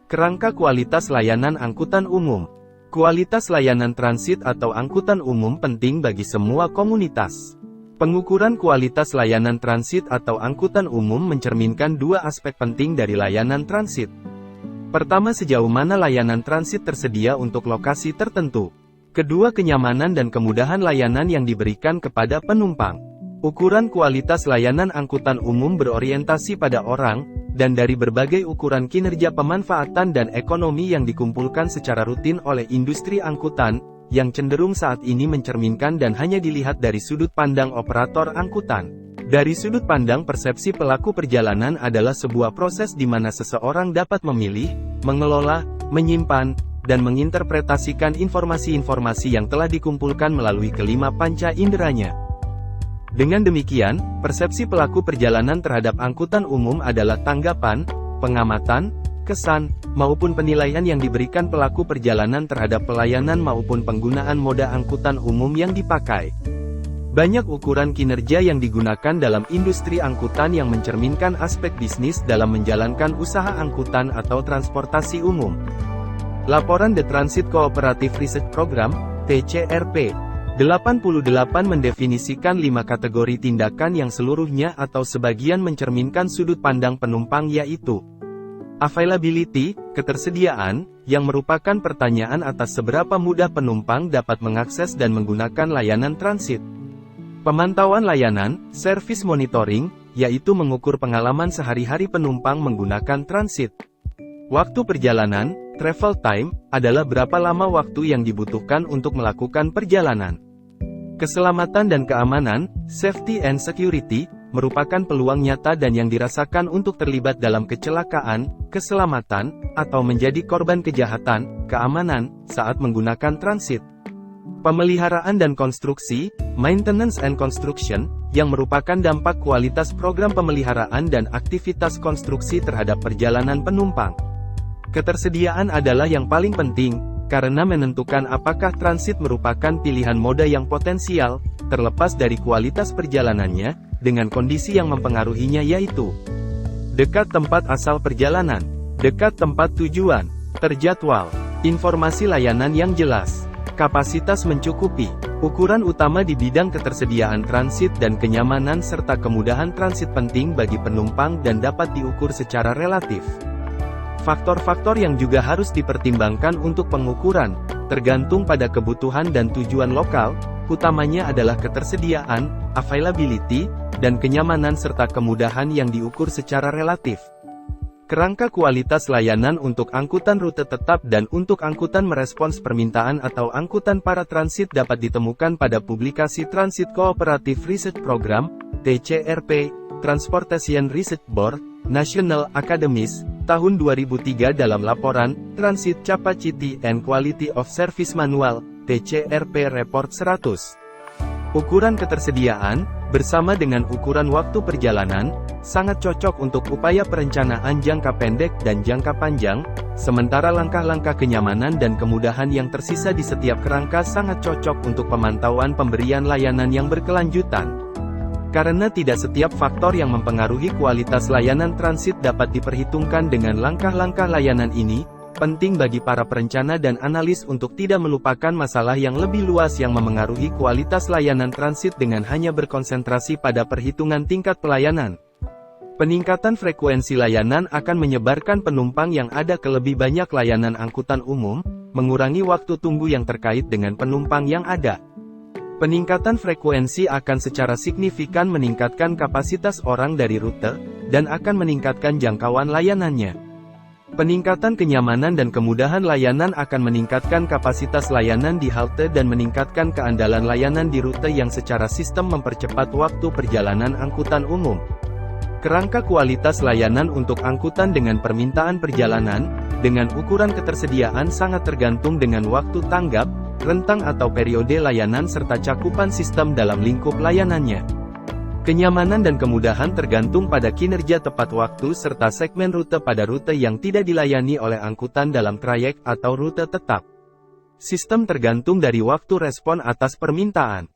Kerangka kualitas layanan angkutan umum. Kualitas layanan transit atau angkutan umum penting bagi semua komunitas. Pengukuran kualitas layanan transit atau angkutan umum mencerminkan dua aspek penting dari layanan transit. Pertama, sejauh mana layanan transit tersedia untuk lokasi tertentu. Kedua, kenyamanan dan kemudahan layanan yang diberikan kepada penumpang. Ukuran kualitas layanan angkutan umum berorientasi pada orang, dan dari berbagai ukuran kinerja pemanfaatan dan ekonomi yang dikumpulkan secara rutin oleh industri angkutan, yang cenderung saat ini mencerminkan dan hanya dilihat dari sudut pandang operator angkutan. Dari sudut pandang persepsi pelaku perjalanan adalah sebuah proses di mana seseorang dapat memilih, mengelola, menyimpan, dan menginterpretasikan informasi-informasi yang telah dikumpulkan melalui kelima panca inderanya. Dengan demikian, persepsi pelaku perjalanan terhadap angkutan umum adalah tanggapan, pengamatan, kesan, maupun penilaian yang diberikan pelaku perjalanan terhadap pelayanan maupun penggunaan moda angkutan umum yang dipakai. Banyak ukuran kinerja yang digunakan dalam industri angkutan yang mencerminkan aspek bisnis dalam menjalankan usaha angkutan atau transportasi umum. Laporan The Transit Cooperative Research Program, TCRP 88 mendefinisikan 5 kategori tindakan yang seluruhnya atau sebagian mencerminkan sudut pandang penumpang, yaitu availability, ketersediaan, yang merupakan pertanyaan atas seberapa mudah penumpang dapat mengakses dan menggunakan layanan transit. Pemantauan layanan, service monitoring, yaitu mengukur pengalaman sehari-hari penumpang menggunakan transit. Waktu perjalanan, travel time, adalah berapa lama waktu yang dibutuhkan untuk melakukan perjalanan. Keselamatan dan keamanan, safety and security, merupakan peluang nyata dan yang dirasakan untuk terlibat dalam kecelakaan, keselamatan, atau menjadi korban kejahatan, keamanan, saat menggunakan transit. Pemeliharaan dan konstruksi, maintenance and construction, yang merupakan dampak kualitas program pemeliharaan dan aktivitas konstruksi terhadap perjalanan penumpang. Ketersediaan adalah yang paling penting, karena menentukan apakah transit merupakan pilihan moda yang potensial, terlepas dari kualitas perjalanannya, dengan kondisi yang mempengaruhinya, yaitu dekat tempat asal perjalanan, dekat tempat tujuan, terjadwal, informasi layanan yang jelas, kapasitas mencukupi, ukuran utama di bidang ketersediaan transit dan kenyamanan serta kemudahan transit penting bagi penumpang dan dapat diukur secara relatif. Faktor-faktor yang juga harus dipertimbangkan untuk pengukuran, tergantung pada kebutuhan dan tujuan lokal, utamanya adalah ketersediaan, availability, dan kenyamanan serta kemudahan yang diukur secara relatif. Kerangka kualitas layanan untuk angkutan rute tetap dan untuk angkutan merespons permintaan atau angkutan para transit dapat ditemukan pada publikasi Transit Cooperative Research Program, TCRP, Transportation Research Board, National Academies, tahun 2003 dalam laporan, Transit Capacity and Quality of Service Manual, TCRP Report 100. Ukuran ketersediaan, bersama dengan ukuran waktu perjalanan, sangat cocok untuk upaya perencanaan jangka pendek dan jangka panjang, sementara langkah-langkah kenyamanan dan kemudahan yang tersisa di setiap kerangka sangat cocok untuk pemantauan pemberian layanan yang berkelanjutan. Karena tidak setiap faktor yang mempengaruhi kualitas layanan transit dapat diperhitungkan dengan langkah-langkah layanan ini, penting bagi para perencana dan analis untuk tidak melupakan masalah yang lebih luas yang memengaruhi kualitas layanan transit dengan hanya berkonsentrasi pada perhitungan tingkat pelayanan. Peningkatan frekuensi layanan akan menyebarkan penumpang yang ada ke lebih banyak layanan angkutan umum, mengurangi waktu tunggu yang terkait dengan penumpang yang ada. Peningkatan frekuensi akan secara signifikan meningkatkan kapasitas orang dari rute, dan akan meningkatkan jangkauan layanannya. Peningkatan kenyamanan dan kemudahan layanan akan meningkatkan kapasitas layanan di halte dan meningkatkan keandalan layanan di rute yang secara sistem mempercepat waktu perjalanan angkutan umum. Kerangka kualitas layanan untuk angkutan dengan permintaan perjalanan, dengan ukuran ketersediaan sangat tergantung dengan waktu tanggap, rentang atau periode layanan serta cakupan sistem dalam lingkup layanannya. Kenyamanan dan kemudahan tergantung pada kinerja tepat waktu serta segmen rute pada rute yang tidak dilayani oleh angkutan dalam trayek atau rute tetap. Sistem tergantung dari waktu respon atas permintaan.